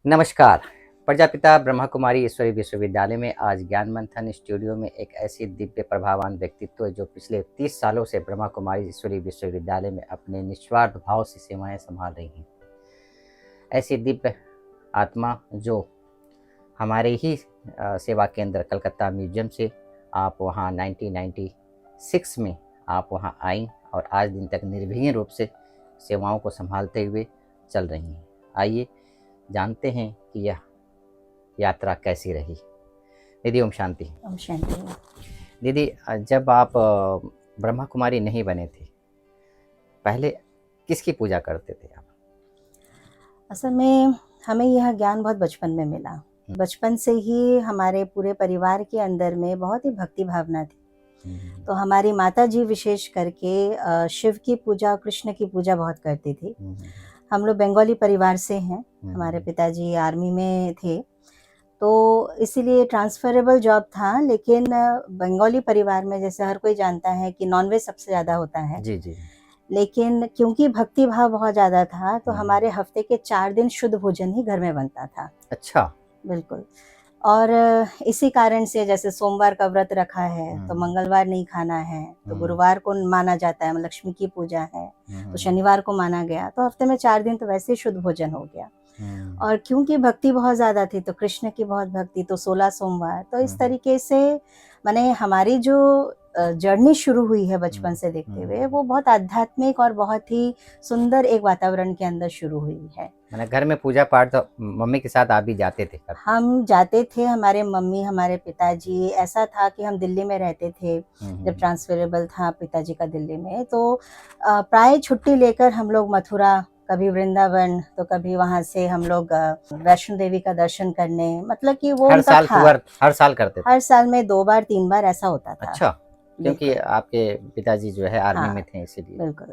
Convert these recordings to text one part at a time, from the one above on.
नमस्कार। प्रजापिता ब्रह्मा कुमारी ईश्वरी विश्वविद्यालय में आज ज्ञान मंथन स्टूडियो में एक ऐसी दिव्य प्रभावान व्यक्तित्व जो पिछले 30 सालों से ब्रह्मा कुमारी ईश्वरी विश्वविद्यालय में अपने निस्वार्थ भाव से सेवाएं संभाल रही हैं। ऐसी दिव्य आत्मा जो हमारे ही सेवा केंद्र कलकत्ता म्यूजियम से आप वहां 1996 में आप वहां आई और आज दिन तक निर्भीक रूप से सेवाओं को संभालते हुए चल रही हैं। आइए जानते हैं कि यह यात्रा कैसी रही। दीदी ओम शांति। ओम शांति। दीदी, जब आप ब्रह्मा कुमारी नहीं बने थे, पहले किसकी पूजा करते थे आप? असल में हमें यह ज्ञान बहुत बचपन में मिला। बचपन से ही हमारे पूरे परिवार के अंदर में बहुत ही भक्ति भावना थी। तो हमारी माता जी विशेष करके शिव की पूजा और कृष्ण की पूजा बहुत करती थी। हम लोग बंगाली परिवार से हैं। हमारे पिताजी आर्मी में थे, तो इसीलिए ट्रांसफरेबल जॉब था। लेकिन बंगाली परिवार में जैसे हर कोई जानता है कि नॉनवेज सबसे ज़्यादा होता है। जी जी। लेकिन क्योंकि भक्ति भाव बहुत ज़्यादा था तो हमारे हफ्ते के 4 दिन शुद्ध भोजन ही घर में बनता था। अच्छा। बिल्कुल। और इसी कारण से जैसे सोमवार का व्रत रखा है तो मंगलवार नहीं खाना है, तो गुरुवार को माना जाता है, लक्ष्मी की पूजा है, तो शनिवार को माना गया, तो हफ्ते में 4 दिन तो वैसे ही शुद्ध भोजन हो गया। और क्योंकि भक्ति बहुत ज़्यादा थी तो कृष्ण की बहुत भक्ति, तो 16 सोमवार, तो इस तरीके से माने हमारी जो जर्नी शुरू हुई है बचपन से देखते हुए, वो बहुत आध्यात्मिक और बहुत ही सुंदर एक वातावरण के अंदर शुरू हुई है। मैंने घर में पूजा पाठ तो मम्मी के साथ आप भी जाते थे? हम जाते थे, हमारे मम्मी, हमारे पिताजी। ऐसा था कि हम दिल्ली में रहते थे जब ट्रांसफरेबल था पिताजी का दिल्ली में, तो प्राय छुट्टी लेकर हम लोग मथुरा, कभी वृंदावन, तो कभी वहां से हम लोग वैष्णो देवी का दर्शन करने, मतलब कि वो हर साल हर साल करते थे? हर साल में 2 बार 3 बार ऐसा होता था। अच्छा, क्योंकि आपके पिताजी जो है आर्मी में थे इसीलिए। बिल्कुल।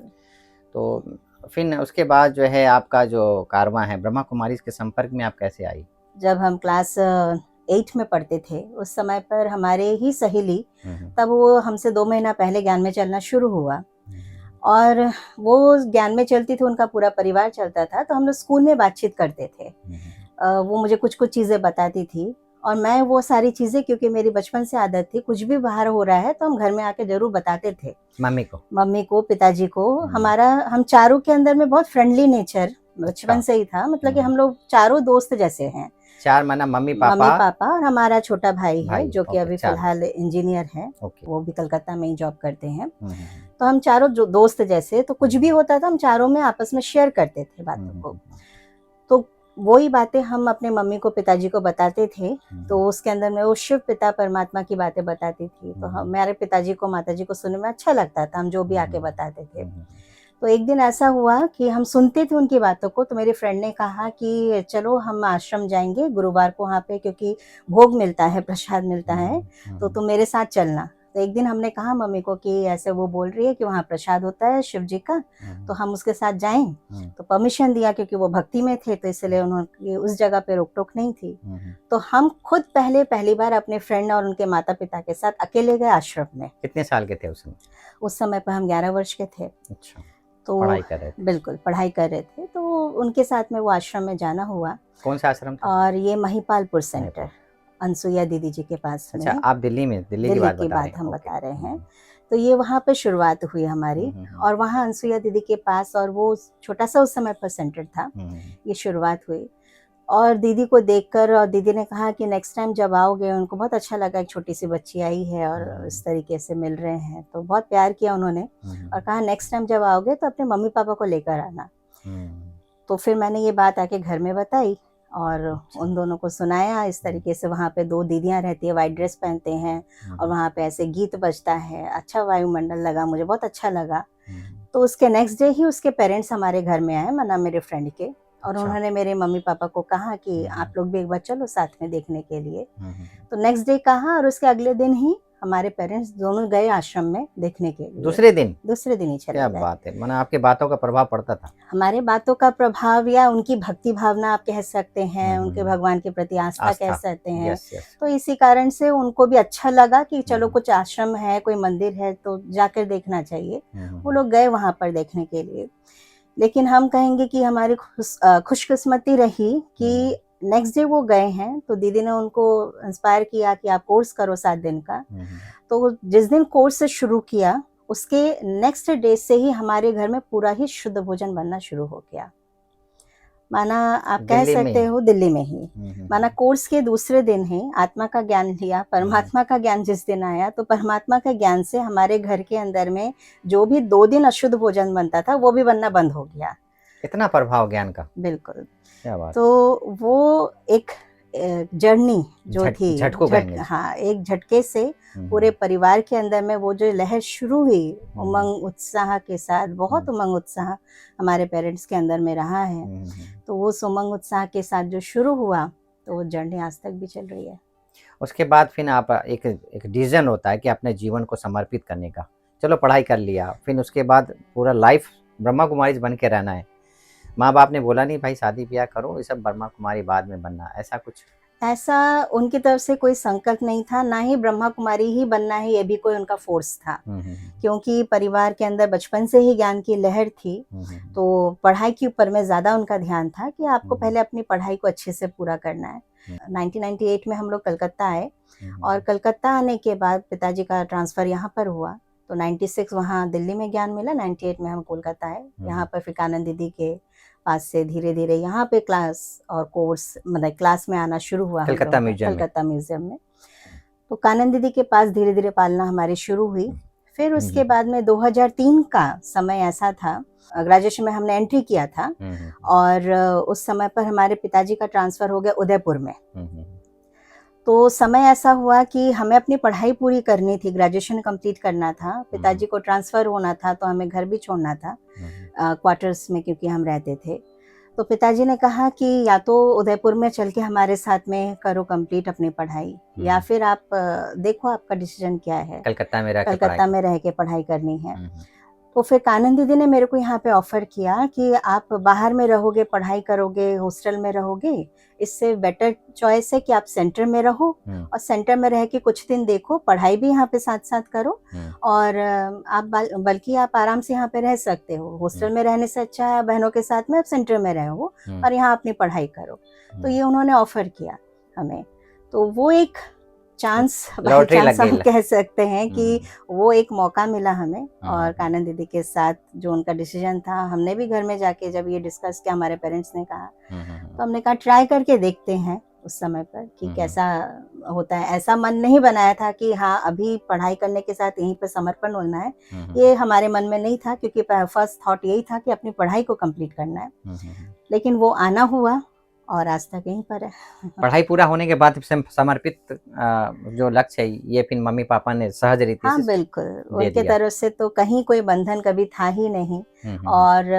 तो फिर उसके बाद जो है आपका जो कारवां है ब्रह्मा कुमारी के संपर्क में आप कैसे आई? जब हम क्लास 8 में पढ़ते थे उस समय पर हमारे ही सहेली, तब वो हमसे 2 महीना पहले ज्ञान में चलना शुरू हुआ, और वो ज्ञान में चलती थी, उनका पूरा परिवार चलता था, तो हम लोग स्कूल में बातचीत करते थे। वो मुझे कुछ कुछ चीज़ें बताती थी और मैं वो सारी चीज़ें, क्योंकि मेरी बचपन से आदत थी, कुछ भी बाहर हो रहा है तो हम घर में आके जरूर बताते थे मम्मी को, पिताजी को। हम चारों के अंदर में बहुत फ्रेंडली नेचर बचपन से ही था, मतलब कि हम लोग चारों दोस्त जैसे हैं। 4 माना मम्मी पापा और हमारा छोटा भाई है जो कि अभी फिलहाल इंजीनियर है, वो भी कलकत्ता में ही जॉब करते हैं। तो हम चारों जो दोस्त जैसे, तो कुछ भी होता था हम चारों में आपस में शेयर करते थे बातों को। तो वही बातें हम अपने मम्मी को, पिताजी को बताते थे, तो उसके अंदर में वो शिव पिता परमात्मा की बातें बताती थी, तो हमारे पिताजी को, माताजी को सुनने में अच्छा लगता था, हम जो भी आके बताते थे। तो एक दिन ऐसा हुआ कि हम सुनते थे उनकी बातों को, तो मेरे फ्रेंड ने कहा कि चलो हम आश्रम जाएंगे गुरुवार को वहाँ पे, क्योंकि भोग मिलता है, प्रसाद मिलता है, तो तुम मेरे साथ चलना। तो एक दिन हमने कहा मम्मी को कि ऐसे वो बोल रही है कि वहाँ प्रसाद होता है शिव जी का, तो हम उसके साथ जाएं। तो परमिशन दिया, क्योंकि वो भक्ति में थे, तो इसलिए उन्होंने उस जगह पे रोक टोक नहीं थी। तो हम खुद पहली बार अपने फ्रेंड और उनके माता पिता के साथ अकेले गए आश्रम में। कितने साल के थे उस समय? उस समय पर हम 11 वर्ष के थे। अच्छा। तो पढ़ाई कर रहे थे? बिल्कुल, पढ़ाई कर रहे थे, तो उनके साथ में वो आश्रम में जाना हुआ। कौन सा आश्रम था? और ये महिपालपुर सेंटर, अनसुईया दीदी जी के पास में। अच्छा, आप दिल्ली की बात हम बता रहे हैं। तो ये वहाँ पे शुरुआत हुई हमारी, और वहाँ अनसुईया दीदी के पास, और वो छोटा सा उस समय पर सेंटर था, ये शुरुआत हुई। और दीदी को देखकर, और दीदी ने कहा कि नेक्स्ट टाइम जब आओगे, उनको बहुत अच्छा लगा, एक छोटी सी बच्ची आई है और इस तरीके से मिल रहे हैं, तो बहुत प्यार किया उन्होंने, और कहा नेक्स्ट टाइम जब आओगे तो अपने मम्मी पापा को लेकर आना। तो फिर मैंने ये बात आके घर में बताई और उन दोनों को सुनाया। इस तरीके से वहाँ पे 2 दीदियाँ रहती है, वाइट ड्रेस पहनते हैं, और वहाँ पे ऐसे गीत बजता है, अच्छा वायुमंडल लगा, मुझे बहुत अच्छा लगा। तो उसके नेक्स्ट डे ही उसके पेरेंट्स हमारे घर में आए, माना मेरे फ्रेंड के, और उन्होंने मेरे मम्मी पापा को कहा कि आप लोग भी एक बार चलो साथ में देखने के लिए। तो नेक्स्ट डे कहा, और उसके अगले दिन ही हमारे पेरेंट्स दोनों गए आश्रम में देखने के लिए। दूसरे दिन ही चले गए। क्या बात है, माना आपके बातों का प्रभाव पड़ता था? हमारे बातों का प्रभाव, या उनकी भक्ति भावना आप कह सकते हैं, उनके भगवान के प्रति आस्था कह सकते हैं। तो इसी कारण से उनको भी अच्छा लगा कि चलो कुछ आश्रम है, कोई मंदिर है, तो जाकर देखना चाहिए। वो लोग गए वहां पर देखने के लिए। लेकिन हम कहेंगे कि हमारी खुशकिस्मती रही कि नेक्स्ट डे वो गए हैं, तो दीदी ने उनको इंस्पायर किया कि आप कोर्स करो 7 दिन का। तो जिस दिन कोर्स से शुरू किया, उसके नेक्स्ट डे से ही हमारे घर में पूरा ही शुद्ध भोजन बनना शुरू हो गया। माना आप कह सकते हो दिल्ली में ही, माना कोर्स के दूसरे दिन ही आत्मा का ज्ञान लिया, परमात्मा का ज्ञान जिस दिन आया, तो परमात्मा के ज्ञान से हमारे घर के अंदर में जो भी 2 दिन अशुद्ध भोजन बनता था वो भी बनना बंद हो गया। इतना प्रभाव ज्ञान का। बिल्कुल। क्या बात। तो वो एक जर्नी जो थी, हाँ, एक झटके से पूरे परिवार के अंदर में वो जो लहर शुरू हुई उमंग उत्साह के साथ, बहुत उमंग उत्साह हमारे पेरेंट्स के अंदर में रहा है। तो वो उमंग उत्साह के साथ जो शुरू हुआ, तो वो जर्नी आज तक भी चल रही है। उसके बाद फिर आप एक डिसीजन होता है कि अपने जीवन को समर्पित करने का। चलो पढ़ाई कर लिया, फिर उसके बाद पूरा लाइफ ब्रह्मा कुमारी बन के रहना है। माँ बाप ने बोला नहीं भाई शादी ब्याह करो, ये सब ब्रह्मा कुमारी बाद में बनना, ऐसा कुछ? ऐसा उनकी तरफ से कोई संकल्प नहीं था, ना ही ब्रह्मा कुमारी ही बनना है ये भी कोई उनका फोर्स था। क्योंकि परिवार के अंदर बचपन से ही ज्ञान की लहर थी, तो पढ़ाई के ऊपर में ज्यादा उनका ध्यान था कि आपको पहले अपनी पढ़ाई को अच्छे से पूरा करना है। 1998 में हम लोग कलकत्ता आए, और कलकत्ता आने के बाद पिताजी का ट्रांसफर यहाँ पर हुआ, तो 96 वहाँ दिल्ली में ज्ञान मिला, 98 में हम कोलकाता आए। यहाँ पर फिर कानन दीदी के पास से धीरे धीरे यहाँ पे क्लास और कोर्स, मतलब क्लास में आना शुरू हुआ कलकत्ता म्यूजियम में। तो कानन दीदी के पास धीरे धीरे पालना हमारी शुरू हुई। फिर उसके बाद में 2003 का समय ऐसा था, ग्रेजुएशन में हमने एंट्री किया था, और उस समय पर हमारे पिताजी का ट्रांसफर हो गया उदयपुर में। तो समय ऐसा हुआ कि हमें अपनी पढ़ाई पूरी करनी थी, ग्रेजुएशन कंप्लीट करना था, पिताजी को ट्रांसफर होना था, तो हमें घर भी छोड़ना था क्वार्टर्स में, क्योंकि हम रहते थे। तो पिताजी ने कहा कि या तो उदयपुर में चल के हमारे साथ में करो कंप्लीट अपनी पढ़ाई, या फिर आप देखो आपका डिसीजन क्या है, कलकत्ता में रह के पढ़ाई करनी है। तो फिर कानन दीदी ने मेरे को यहाँ पे ऑफर किया कि आप बाहर में रहोगे, पढ़ाई करोगे, हॉस्टल में रहोगे, इससे बेटर चॉइस है कि आप सेंटर में रहो, और सेंटर में रह के कुछ दिन देखो, पढ़ाई भी यहाँ पे साथ साथ करो, और आप बल्कि आप आराम से यहाँ पे रह सकते हो। हॉस्टल में रहने से अच्छा है बहनों के साथ में आप सेंटर में रहो और यहाँ अपनी पढ़ाई करो। तो ये उन्होंने ऑफर किया हमें। तो वो एक चांस हम कह सकते हैं कि वो एक मौका मिला हमें, और कानन दीदी के साथ जो उनका डिसीजन था, हमने भी घर में जाके जब ये डिस्कस किया, हमारे पेरेंट्स ने कहा, तो हमने कहा ट्राई करके देखते हैं उस समय पर कि कैसा होता है। ऐसा मन नहीं बनाया था कि हाँ अभी पढ़ाई करने के साथ यहीं पर समर्पण होना है, ये हमारे मन में नहीं था, क्योंकि फर्स्ट थॉट यही था कि अपनी पढ़ाई को कंप्लीट करना है। लेकिन वो आना हुआ, और आज तक यहीं पर है। पढ़ाई पूरा होने के बाद समर्पित जो लक्ष्य है, ये फिर मम्मी पापा ने सहज रीति से बिल्कुल उनके तरफ से तो कहीं कोई बंधन कभी था ही नहीं, और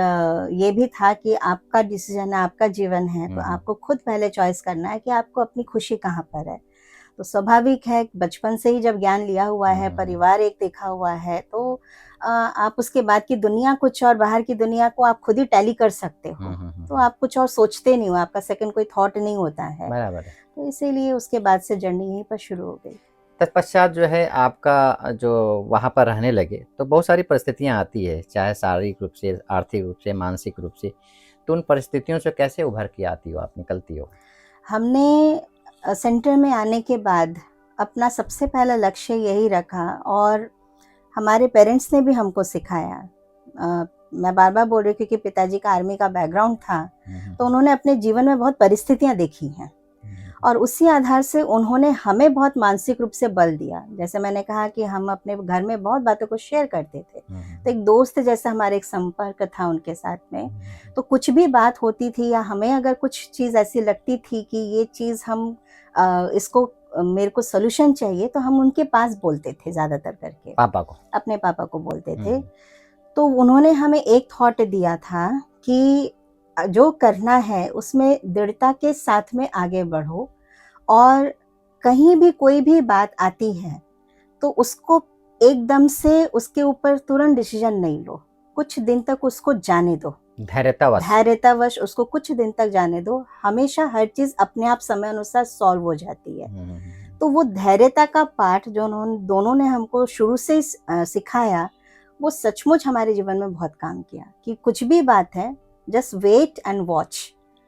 ये भी था कि आपका डिसीजन है, आपका जीवन है, तो आपको खुद पहले चॉइस करना है कि आपको अपनी खुशी कहाँ पर है। तो स्वाभाविक है, बचपन से ही जब ज्ञान लिया हुआ है, परिवार एक देखा हुआ है, तो आप उसके बाद की दुनिया कुछ और बाहर की दुनिया को आप खुद ही टैली कर सकते हो। तो आप कुछ और सोचते नहीं हो, आपका सेकंड कोई थॉट नहीं होता है। बराबर है। तो इसीलिए उसके बाद से जर्नी यहीं पर शुरू हो गई। तत्पश्चात जो है आपका जो वहाँ पर रहने लगे, तो बहुत सारी परिस्थितियाँ आती है, चाहे शारीरिक रूप से, आर्थिक रूप से, मानसिक रूप से, तो उन परिस्थितियों से कैसे उभर के आती हो आप, निकलती हो? हमने सेंटर में आने के बाद अपना सबसे पहला लक्ष्य यही रखा, और हमारे पेरेंट्स ने भी हमको सिखाया। मैं बार बार बोल रही हूँ क्योंकि पिताजी का आर्मी का बैकग्राउंड था, तो उन्होंने अपने जीवन में बहुत परिस्थितियां देखी हैं, और उसी आधार से उन्होंने हमें बहुत मानसिक रूप से बल दिया। जैसे मैंने कहा कि हम अपने घर में बहुत बातों को शेयर करते थे, तो एक दोस्त जैसा हमारे एक संपर्क था उनके साथ में। तो कुछ भी बात होती थी, या हमें अगर कुछ चीज़ ऐसी लगती थी कि ये चीज़ हम इसको मेरे को सोल्यूशन चाहिए, तो हम उनके पास बोलते थे, ज़्यादातर करके पापा को, अपने पापा को बोलते थे। तो उन्होंने हमें एक थॉट दिया था कि जो करना है उसमें दृढ़ता के साथ में आगे बढ़ो, और कहीं भी कोई भी बात आती है तो उसको एकदम से उसके ऊपर तुरंत डिसीजन नहीं लो, कुछ दिन तक उसको जाने दो, धैर्यतावश उसको कुछ दिन तक जाने दो। हमेशा हर चीज अपने आप समय अनुसार सॉल्व हो जाती है। तो वो धैर्यता का पाठ जो दोनों ने हमको शुरू से सिखाया, वो सचमुच हमारे जीवन में बहुत काम किया कि कुछ भी बात है, जस्ट वेट एंड वॉच,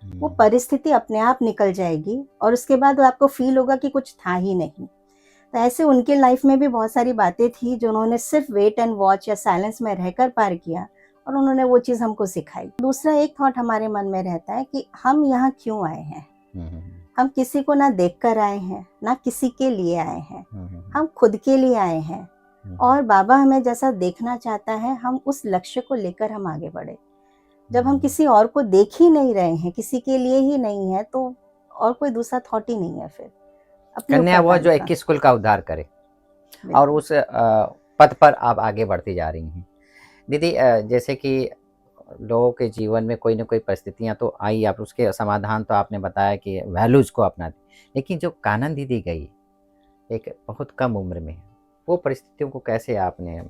वो परिस्थिति अपने आप निकल जाएगी और उसके बाद आपको फील होगा कि कुछ था ही नहीं। तो ऐसे उनके लाइफ में भी बहुत सारी बातें थी जो उन्होंने सिर्फ वेट एंड वॉच या साइलेंस में रहकर पार किया और उन्होंने वो चीज़ हमको सिखाई। दूसरा एक थॉट हमारे मन में रहता है कि हम यहाँ क्यों आए हैं। हम किसी को ना देख कर आए हैं, ना किसी के लिए आए हैं, हम खुद के लिए आए हैं और बाबा हमें जैसा देखना चाहता है हम उस लक्ष्य को लेकर हम आगे बढ़े। जब हम किसी और को देख ही नहीं रहे हैं, किसी के लिए ही नहीं है, तो और कोई दूसरा थॉट ही नहीं है। फिर कन्या वो जो 21 कुल का उद्धार करे और उस पथ पर आप आगे बढ़ती जा रही हैं। दीदी जैसे कि लोगों के जीवन में कोई ना कोई परिस्थितियां तो आई, आप उसके समाधान तो आपने बताया कि वैल्यूज को अपना दी, लेकिन जो कानन दीदी गई एक बहुत कम उम्र में, वो परिस्थितियों को कैसे आपने,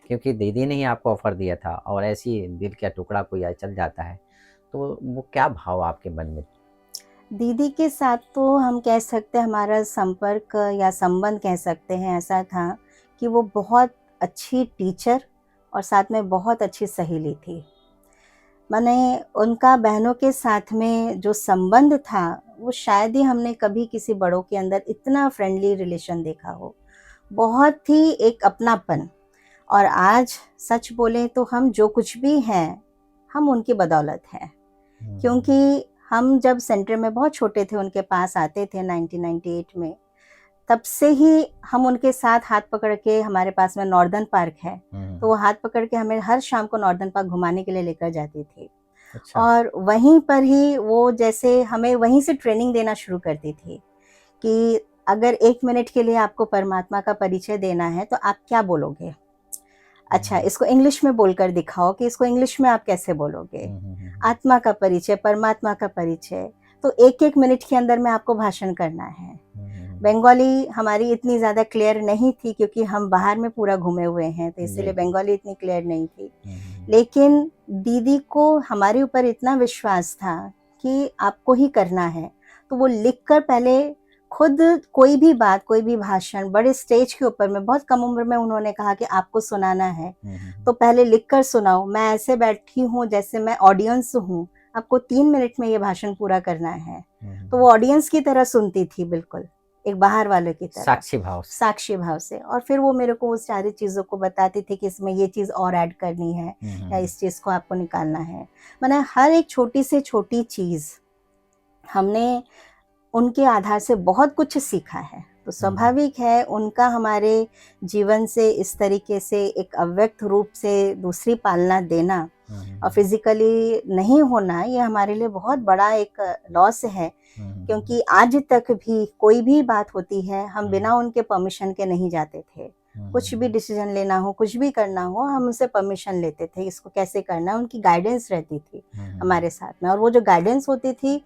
क्योंकि दीदी ने ही आपको ऑफर दिया था और ऐसी दिल का टुकड़ा कोई चल जाता है, तो वो क्या भाव आपके मन में? दीदी के साथ तो हम कह सकते हैं हमारा संपर्क या संबंध कह सकते हैं ऐसा था कि वो बहुत अच्छी टीचर और साथ में बहुत अच्छी सहेली थी। मैंने उनका बहनों के साथ में जो संबंध था वो शायद ही हमने कभी किसी बड़ों के अंदर इतना फ्रेंडली रिलेशन देखा हो। बहुत ही एक अपनापन। और आज सच बोलें तो हम जो कुछ भी हैं हम उनकी बदौलत हैं, क्योंकि हम जब सेंटर में बहुत छोटे थे उनके पास आते थे 1998 में, तब से ही हम उनके साथ हाथ पकड़ के, हमारे पास में नॉर्दर्न पार्क है तो वो हाथ पकड़ के हमें हर शाम को नॉर्दर्न पार्क घुमाने के लिए लेकर जाती थी। अच्छा। और वहीं पर ही वो जैसे हमें वहीं से ट्रेनिंग देना शुरू करती थी कि अगर 1 मिनट के लिए आपको परमात्मा का परिचय देना है तो आप क्या बोलोगे। अच्छा, इसको इंग्लिश में बोलकर दिखाओ कि इसको इंग्लिश में आप कैसे बोलोगे। आत्मा का परिचय, परमात्मा का परिचय, तो 1-1 मिनट के अंदर में आपको भाषण करना है। बंगाली हमारी इतनी ज़्यादा क्लियर नहीं थी क्योंकि हम बाहर में पूरा घूमे हुए हैं, तो इसीलिए बंगाली इतनी क्लियर नहीं थी। लेकिन दीदी को हमारे ऊपर इतना विश्वास था कि आपको ही करना है, तो वो लिखकर पहले खुद कोई भी बात, कोई भी भाषण बड़े स्टेज के ऊपर में, बहुत कम उम्र में उन्होंने कहा कि आपको सुनाना है तो पहले लिखकर सुनाओ। मैं ऐसे बैठी हूँ जैसे मैं ऑडियंस हूँ, आपको 3 मिनट में ये भाषण पूरा करना है। तो वो ऑडियंस की तरह सुनती थी, बिल्कुल एक बाहर वाले की तरह, साक्षी भाव से। और फिर वो मेरे को उस सारी चीज़ों को बताती थी कि इसमें ये चीज़ और ऐड करनी है या इस चीज़ को आपको निकालना है। मैंने हर एक छोटी से छोटी चीज़ हमने उनके आधार से बहुत कुछ सीखा है। तो स्वाभाविक है उनका हमारे जीवन से इस तरीके से एक अव्यक्त रूप से दूसरी पालना देना और फिजिकली नहीं होना, ये हमारे लिए बहुत बड़ा एक लॉस है। क्योंकि आज तक भी कोई भी बात होती है हम बिना उनके परमिशन के नहीं जाते थे। कुछ भी डिसीजन लेना हो, कुछ भी करना हो, हम उनसे परमिशन लेते थे, इसको कैसे करना है। उनकी गाइडेंस रहती थी हमारे साथ में, और वो जो गाइडेंस होती थी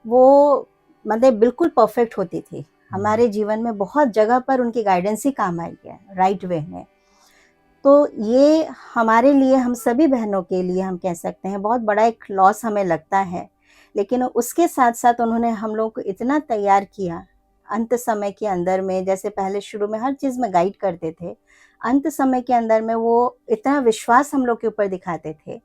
वो मतलब बिल्कुल परफेक्ट होती थी। हमारे जीवन में बहुत जगह पर उनकी गाइडेंस ही काम आई है, राइट वे में। तो ये हमारे लिए, हम सभी बहनों के लिए हम कह सकते हैं बहुत बड़ा एक लॉस हमें लगता है। लेकिन उसके साथ साथ उन्होंने हम लोग को इतना तैयार किया अंत समय के अंदर में, जैसे पहले शुरू में हर चीज़ में गाइड करते थे, अंत समय के अंदर में वो इतना विश्वास हम लोग के ऊपर दिखाते थे।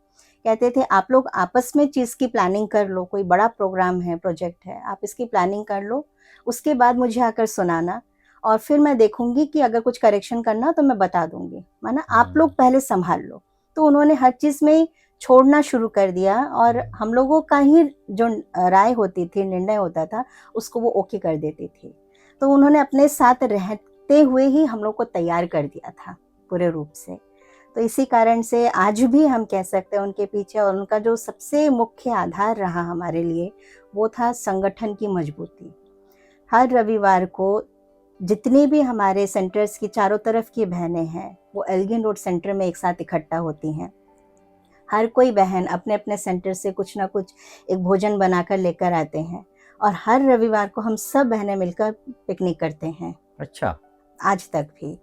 कहते थे आप लोग आपस में चीज़ की प्लानिंग कर लो, कोई बड़ा प्रोग्राम है, प्रोजेक्ट है, आप इसकी प्लानिंग कर लो, उसके बाद मुझे आकर सुनाना और फिर मैं देखूंगी कि अगर कुछ करेक्शन करना तो मैं बता दूंगी, माना आप लोग पहले संभाल लो। तो उन्होंने हर चीज़ में छोड़ना शुरू कर दिया और हम लोगों का ही जो राय होती थी, निर्णय होता था, उसको वो ओके कर देती थी। तो उन्होंने अपने साथ रहते हुए ही हम लोग को तैयार कर दिया था पूरे रूप से। तो इसी कारण से आज भी हम कह सकते हैं उनके पीछे, और उनका जो सबसे मुख्य आधार रहा हमारे लिए वो था संगठन की मजबूती। हर रविवार को जितनी भी हमारे सेंटर्स की चारों तरफ की बहनें हैं वो एल्गिन रोड सेंटर में एक साथ इकट्ठा होती हैं। हर कोई बहन अपने अपने सेंटर से कुछ ना कुछ एक भोजन बनाकर लेकर आते हैं और हर रविवार को हम सब बहनें मिलकर पिकनिक करते हैं। अच्छा, आज तक भी।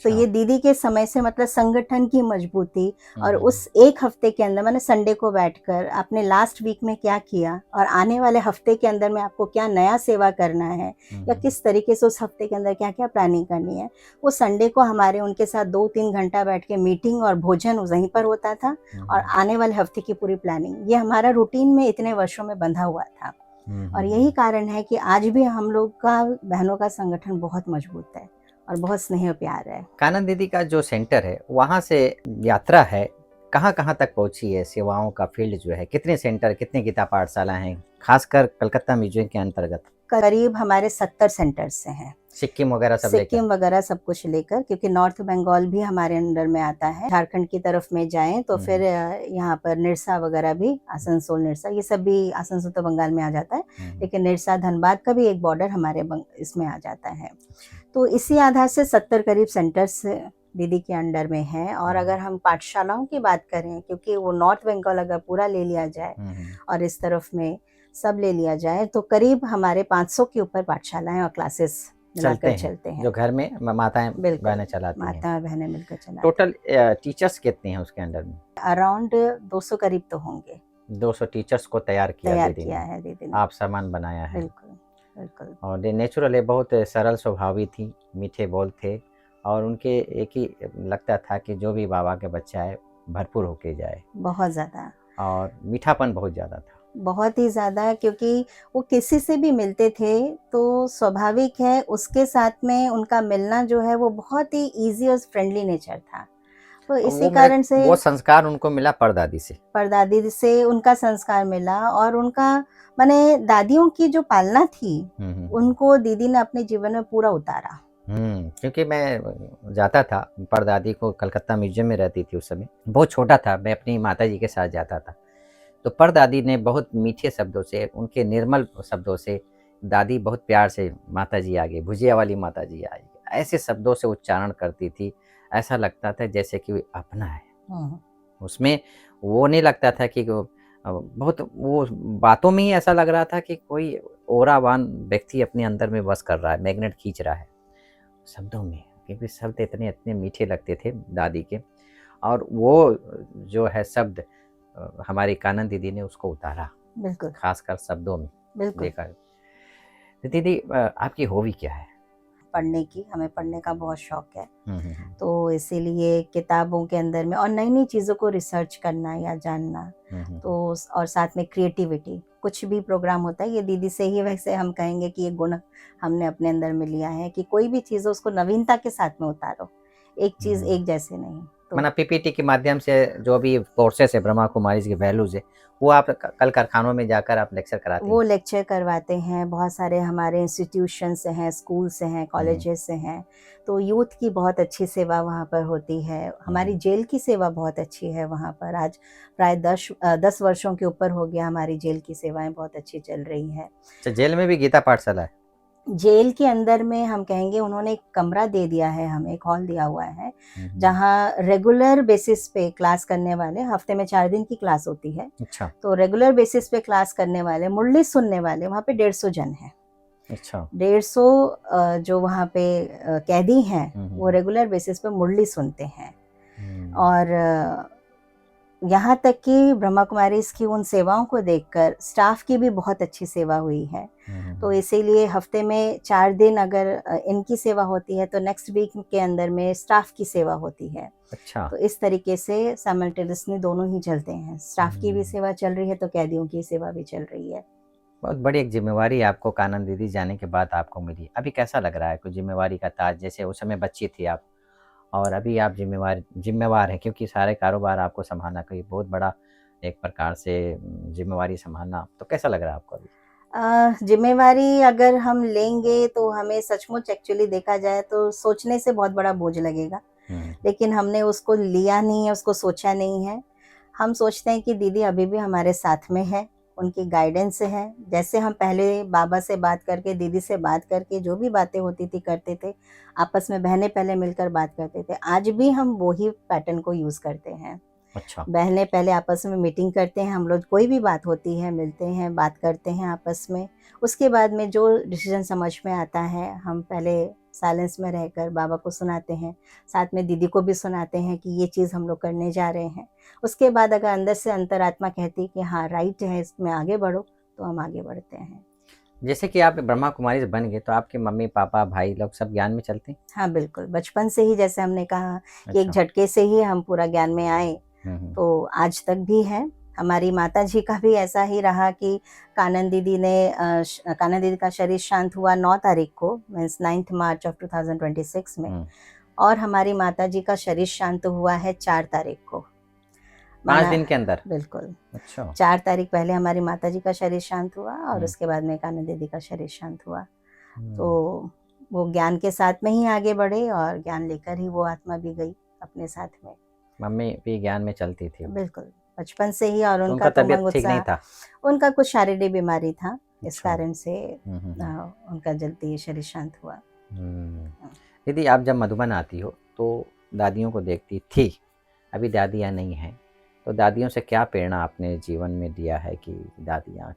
तो ये दीदी के समय से मतलब संगठन की मजबूती और उस एक हफ्ते के अंदर मैंने संडे को बैठकर आपने लास्ट वीक में क्या किया और आने वाले हफ्ते के अंदर में आपको क्या नया सेवा करना है या किस तरीके से उस हफ्ते के अंदर क्या क्या प्लानिंग करनी है, वो संडे को हमारे उनके साथ 2-3 घंटा बैठ के मीटिंग और भोजन वहीं पर होता था और आने वाले हफ्ते की पूरी प्लानिंग, ये हमारा रूटीन में इतने वर्षों में बंधा हुआ था। और यही कारण है कि आज भी हम लोग का बहनों का संगठन बहुत मजबूत है और बहुत स्नेह प्यार है। कानन दीदी का जो सेंटर है वहाँ से यात्रा है कहाँ कहाँ तक पहुँची है, सेवाओं का फील्ड जो है, कितने सेंटर, कितने गीता पाठशाला हैं, खासकर कलकत्ता म्यूजियम के अंतर्गत? करीब हमारे 70 सेंटर्स से हैं, सिक्किम वगैरह सब सिक्किम वगैरह सब कुछ लेकर, क्योंकि नॉर्थ बंगाल भी हमारे अंडर में आता है। झारखंड की तरफ में जाएं तो फिर यहाँ पर निरसा वगैरह भी, आसनसोल निरसा, ये सब भी, आसनसोल तो बंगाल में आ जाता है, लेकिन निरसा धनबाद का भी एक बॉर्डर हमारे इसमें आ जाता है। तो इसी आधार से 70 करीब सेंटर्स दीदी के अंडर में है। और अगर हम पाठशालाओं की बात करें, क्योंकि वो नॉर्थ बंगाल अगर पूरा ले लिया जाए और इस तरफ में सब ले लिया जाए तो करीब हमारे 500 के ऊपर पाठशालाएं और क्लासेस चलते हैं जो घर में माताएं बहनें चलाती हैं। माताएं बहनें मिलकर चलाती हैं। टोटल टीचर्स कितने हैं उसके अंडर में? अराउंड 200 करीब तो होंगे। 200 टीचर्स को तैयार किया है दीदी ने। आप सामान बनाया है। बिल्कुल। और नेचुरल है, बहुत सरल स्वभावी थी, मीठे बोल थे और उनके एक ही लगता था कि जो भी बाबा के बच्चा है भरपूर होके जाए। बहुत ज़्यादा। और मीठापन बहुत ज़्यादा था, बहुत ही ज़्यादा, क्योंकि वो किसी से भी मिलते थे तो स्वाभाविक है उसके साथ में उनका मिलना जो है वो बहुत ही इजी और फ्रेंडली नेचर था। तो इसी कारण से वो संस्कार उनको मिला परदादी से उनका संस्कार मिला। और उनका माने दादियों की जो पालना थी उनको दीदी ने अपने जीवन में पूरा उतारा। क्योंकि मैं जाता था, परदादी को कलकत्ता म्यूजियम में रहती थी उस समय, बहुत छोटा था, मैं अपनी माता जी के साथ जाता था। तो परदादी ने बहुत मीठे शब्दों से, उनके निर्मल शब्दों से, दादी बहुत प्यार से माता जी आ गई, भुजिया वाली माता जी आ गई, ऐसे शब्दों से उच्चारण करती थी, ऐसा लगता था जैसे कि अपना है। उसमें वो नहीं लगता था कि बहुत, वो बातों में ही ऐसा लग रहा था कि कोई ओरावान व्यक्ति अपने अंदर में बस कर रहा है, मैग्नेट खींच रहा है शब्दों में, क्योंकि शब्द इतने मीठे लगते थे दादी के। और वो जो है शब्द हमारी कानन दीदी ने उसको उतारा, बिल्कुल, खासकर शब्दों में। बिल्कुल। देखा दीदी, आपकी हॉबी क्या है? पढ़ने की, हमें पढ़ने का बहुत शौक है। तो इसीलिए किताबों के अंदर में और नई नई चीज़ों को रिसर्च करना या जानना, तो और साथ में क्रिएटिविटी, कुछ भी प्रोग्राम होता है ये दीदी से ही, वैसे हम कहेंगे कि ये गुण हमने अपने अंदर में लिया है कि कोई भी चीज़ उसको नवीनता के साथ में उतारो, एक चीज़ एक जैसे नहीं। तो माना पीपीटी के माध्यम से जो भी कोर्सेस है ब्रह्मा कुमारी के वैल्यूज है, वो आप कल कारखानों में जाकर आप लेक्चर कराते हैं? वो लेक्चर करवाते हैं, बहुत सारे हमारे इंस्टीट्यूशन से हैं, स्कूल से हैं, कॉलेजेस से हैं, तो यूथ की बहुत अच्छी सेवा वहाँ पर होती है। हमारी जेल की सेवा बहुत अच्छी है वहाँ पर, आज प्राय 10 वर्षों के ऊपर हो गया हमारी जेल की सेवाएं बहुत अच्छी चल रही है। तो जेल में भी गीता पाठशाला है? जेल के अंदर में हम कहेंगे उन्होंने एक कमरा दे दिया है, हमें एक हॉल दिया हुआ है जहाँ रेगुलर बेसिस पे क्लास करने वाले, हफ्ते में 4 दिन की क्लास होती है। अच्छा। तो रेगुलर बेसिस पे क्लास करने वाले, मुरली सुनने वाले वहाँ पे 150 जन हैं। अच्छा। 150 जो वहाँ पे कैदी हैं वो रेगुलर बेसिस पे मुरली सुनते हैं। और यहाँ तक कि ब्रह्मा कुमारी की उन सेवाओं को देखकर स्टाफ की भी बहुत अच्छी सेवा हुई है। तो इसीलिए हफ्ते में 4 दिन अगर इनकी सेवा होती है तो नेक्स्ट वीक के अंदर में स्टाफ की सेवा होती है। अच्छा। तो इस तरीके से साइमल्टेनियसली दोनों ही चलते हैं, स्टाफ की भी सेवा चल रही है तो कैदियों की सेवा भी चल रही है। बहुत बड़ी एक जिम्मेवारी आपको कानन दीदी जाने के बाद आपको मिली, अभी कैसा लग रहा है? कोई जिम्मेवारी का ताज, जैसे उस समय बच्ची थी आप और अभी आप जिम्मेवार हैं, क्योंकि सारे कारोबार आपको संभालना कोई बहुत बड़ा एक प्रकार से जिम्मेवारी संभालना, तो कैसा लग रहा है आपको अभी? जिम्मेवारी अगर हम लेंगे तो हमें सचमुच एक्चुअली देखा जाए तो सोचने से बहुत बड़ा बोझ लगेगा, लेकिन हमने उसको लिया नहीं है, उसको सोचा नहीं है। हम सोचते हैं कि दीदी अभी भी हमारे साथ में है, उनकी गाइडेंस है। जैसे हम पहले बाबा से बात करके, दीदी से बात करके जो भी बातें होती थी करते थे, आपस में बहनें पहले मिलकर बात करते थे, आज भी हम वही पैटर्न को यूज़ करते हैं। अच्छा। बहनें पहले आपस में मीटिंग करते हैं, हम लोग कोई भी बात होती है मिलते हैं, बात करते हैं आपस में, उसके बाद में जो डिसीजन समझ में आता है हम पहले साइलेंस में रहकर बाबा को सुनाते हैं, साथ में दीदी को भी सुनाते हैं कि ये चीज़ हम लोग करने जा रहे हैं। उसके बाद अगर अंदर से अंतरात्मा कहती है कि हाँ राइट है, इसमें आगे बढ़ो, तो हम आगे बढ़ते हैं। जैसे कि आप ब्रह्मा कुमारी से बन गए तो आपके मम्मी पापा भाई लोग सब ज्ञान में चलते हैं? हाँ बिल्कुल, बचपन से ही जैसे हमने कहा कि एक अच्छा। झटके से ही हम पूरा ज्ञान में आए, तो आज तक भी है। हमारी माता जी का भी ऐसा ही रहा कि कानन दीदी का शरीर शांत हुआ 9 तारीख को, मीन्स 9 मार्च ऑफ 2026 में, और हमारी माता जी का शरीर शांत हुआ है 4 तारीख को। 5 दिन के अंदर? बिल्कुल। अच्छा। 4 तारीख पहले हमारी माता जी का शरीर शांत हुआ और उसके बाद में कानन दीदी का शरीर शांत हुआ। तो वो ज्ञान के साथ में ही आगे बढ़े और ज्ञान लेकर ही वो आत्मा भी गई अपने साथ में। मम्मी भी ज्ञान में चलती थी? बिल्कुल, बचपन से ही। और उनका तबीयत ठीक नहीं था? उनका कुछ शारीरिक बीमारी था, इस कारण से उनका जल्दी शरीर शांत हुआ। दीदी आप जब मधुबन आती हो तो दादियों को देखती थी, अभी दादियाँ नहीं हैं, तो दादियों से क्या प्रेरणा आपने जीवन में दिया है कि दादियाँ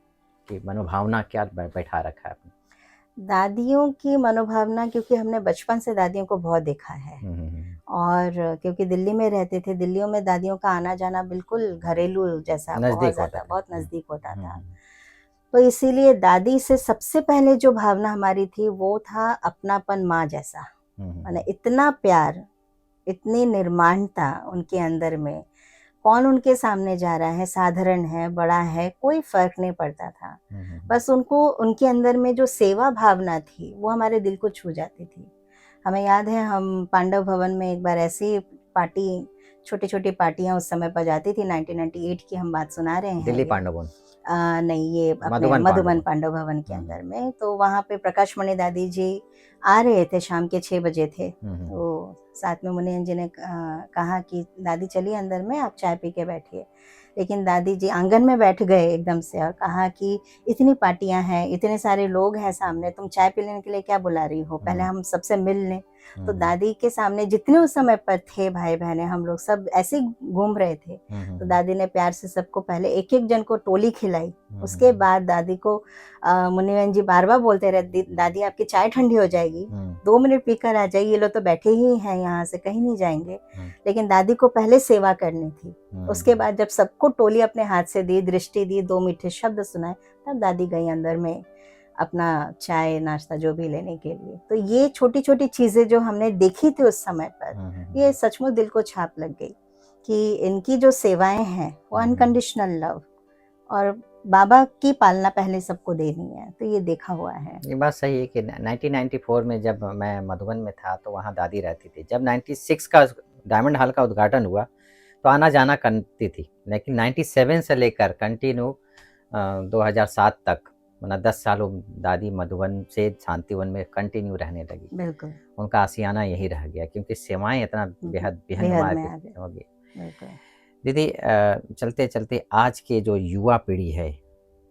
की मनोभावना क्या बैठा रखा है आपने? दादियों की मनोभावना, क्योंकि हमने बचपन से दादियों को बहुत देखा है, और क्योंकि दिल्ली में रहते थे, दिल्लियों में दादियों का आना जाना बिल्कुल घरेलू जैसा बहुत नज़दीक होता था। तो इसीलिए दादी से सबसे पहले जो भावना हमारी थी वो था अपनापन माँ जैसा, माने इतना प्यार, इतनी निर्माणता उनके अंदर में। कौन उनके सामने जा रहा है, साधारण है, बड़ा है, कोई फर्क नहीं पड़ता था। बस उनको, उनके अंदर में जो सेवा भावना थी वो हमारे दिल को छू जाती थी। हमें याद है हम पांडव भवन में एक बार ऐसी पार्टी, छोटी छोटी पार्टियां उस समय पर जाती थी, 1998 की हम बात सुना रहे हैं। दिल्ली पांडव भवन? नहीं, ये अपने मधुबन पांडव भवन के अंदर में। तो वहाँ पे प्रकाश मणि दादी जी आ रहे थे, शाम के 6 बजे थे। तो साथ में मुनियन जी ने कहा कि दादी चलिए अंदर में, आप चाय पी के बैठिए। लेकिन दादी जी आंगन में बैठ गए एकदम से और कहा कि इतनी पार्टियां हैं, इतने सारे लोग हैं सामने, तुम चाय पी लेने के लिए क्या बुला रही हो, पहले हम सबसे मिल लें। तो दादी के सामने जितने उस समय पर थे भाई बहने, हम लोग सब ऐसे घूम रहे थे। तो दादी ने प्यार से सबको पहले एक एक जन को टोली खिलाई। उसके बाद दादी को मुनिवन जी बार बार बोलते रहे, दादी आपकी चाय ठंडी हो जाएगी, 2 मिनट पीकर आ जाइए, ये लोग तो बैठे ही हैं यहाँ से, कहीं नहीं जाएंगे। लेकिन दादी को पहले सेवा करनी थी। उसके बाद जब सबको टोली अपने हाथ से दी, दृष्टि दी, 2 मीठे शब्द सुनाए, तब दादी गई अंदर में अपना चाय नाश्ता जो भी लेने के लिए। तो ये छोटी छोटी चीजें जो हमने देखी थी उस समय पर, ये सचमुच दिल को छाप लग गई कि इनकी जो सेवाएं हैं वो अनकंडीशनल लव, और बाबा की पालना पहले सबको देनी है। तो ये देखा हुआ है। ये बात सही है कि 1994 में जब मैं मधुबन में था तो वहाँ दादी रहती थी। जब 96 का डायमंड हॉल का उद्घाटन हुआ तो आना जाना करती थी, लेकिन 97 से लेकर कंटिन्यू 2007 तक, मतलब 10 सालों दादी मधुबन से शांतिवन में कंटिन्यू रहने लगी। बिल्कुल, उनका आशियाना यही रह गया क्योंकि सेवाएं इतना बेहद हो गई। दीदी चलते चलते आज के जो युवा पीढ़ी है,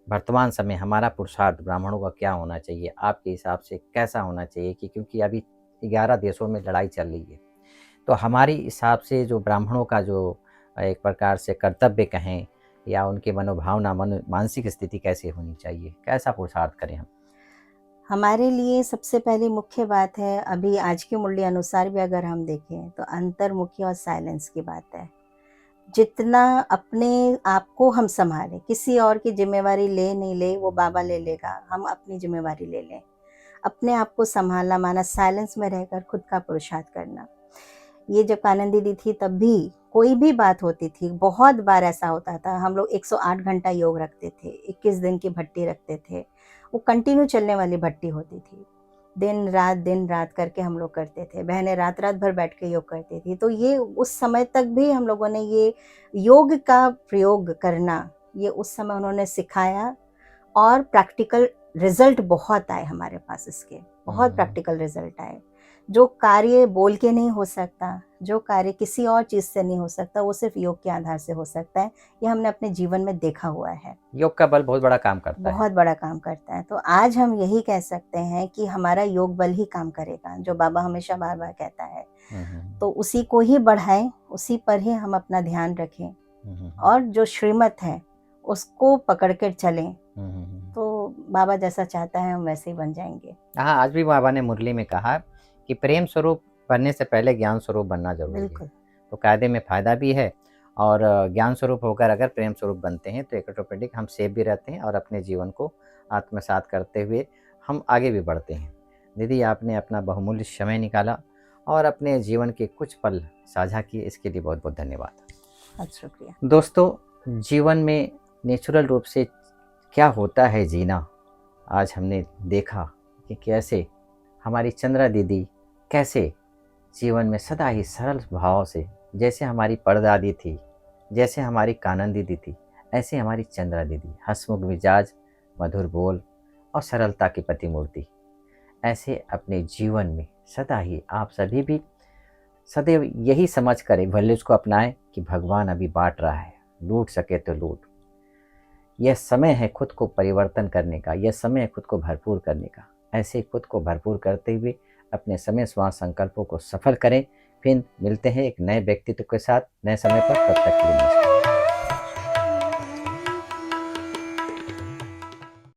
वर्तमान समय हमारा पुरुषार्थ ब्राह्मणों का क्या होना चाहिए आपके हिसाब से, कैसा होना चाहिए? कि क्योंकि अभी 11 देशों में लड़ाई चल रही है, तो हमारे हिसाब से जो ब्राह्मणों का जो एक प्रकार से कर्तव्य कहें या उनकी मनोभावना, मानसिक स्थिति कैसे होनी चाहिए, कैसा पुरुषार्थ करें हम? हमारे लिए सबसे पहली मुख्य बात है, अभी आज के मूल्य अनुसार भी अगर हम देखें तो अंतर्मुखी और साइलेंस की बात है। जितना अपने आप को हम संभालें, किसी और की जिम्मेवारी ले नहीं ले, वो बाबा ले लेगा, हम अपनी जिम्मेवारी ले लें। अपने आप को संभालना माना साइलेंस में रहकर खुद का पुरुषार्थ करना। ये जब कानन दीदी थी तब भी कोई भी बात होती थी, बहुत बार ऐसा होता था, हम लोग 108 घंटा योग रखते थे, 21 दिन की भट्टी रखते थे। वो कंटिन्यू चलने वाली भट्टी होती थी, दिन रात करके हम लोग करते थे। बहनें रात भर बैठ के योग करती थी। तो ये उस समय तक भी हम लोगों ने ये योग का प्रयोग करना, ये उस समय उन्होंने सिखाया, और प्रैक्टिकल रिजल्ट बहुत आए हमारे पास इसके, बहुत प्रैक्टिकल रिजल्ट आए। जो कार्य बोल के नहीं हो सकता, जो कार्य किसी और चीज़ से नहीं हो सकता, वो सिर्फ योग के आधार से हो सकता है। ये हमने अपने जीवन में देखा हुआ है। योग का बल बहुत बड़ा काम करता है। बहुत बड़ा काम करता है। तो आज हम यही कह सकते हैं कि हमारा योग बल ही काम करेगा, जो बाबा हमेशा बार बार कहता है। तो उसी को ही बढ़ाएं, उसी पर ही हम अपना ध्यान रखें, और जो श्रीमत है उसको पकड़ कर चलें, तो बाबा जैसा चाहता है हम वैसे ही बन जाएंगे। हाँ, आज भी बाबा ने मुरली में कहा कि प्रेम स्वरूप बनने से पहले ज्ञान स्वरूप बनना जरूरी है। तो कायदे में फ़ायदा भी है, और ज्ञान स्वरूप होकर अगर प्रेम स्वरूप बनते हैं तो एक ऑटोमेटिक हम सेफ भी रहते हैं और अपने जीवन को आत्मसात करते हुए हम आगे भी बढ़ते हैं। दीदी, आपने अपना बहुमूल्य समय निकाला और अपने जीवन के कुछ पल साझा किए, इसके लिए बहुत बहुत धन्यवाद। बहुत शुक्रिया। दोस्तों, जीवन में नेचुरल रूप से क्या होता है जीना, आज हमने देखा कि कैसे हमारी चंद्रा दीदी कैसे जीवन में सदा ही सरल भाव से, जैसे हमारी परदादी थी, जैसे हमारी कानन दीदी थी, ऐसे हमारी चंद्रा दीदी हंसमुख मिजाज, मधुर बोल और सरलता की प्रतिमूर्ति, ऐसे अपने जीवन में सदा ही आप सभी भी सदैव यही समझ कर वैल्यूज को अपनाएं कि भगवान अभी बांट रहा है, लूट सके तो लूट। यह समय है खुद को परिवर्तन करने का, यह समय है खुद को भरपूर करने का। ऐसे खुद को भरपूर करते हुए अपने समय स्वास्थ्य संकल्पों को सफल करें। फिर मिलते हैं एक नए व्यक्तित्व के साथ नए समय पर। तब तक के लिए नमस्कार।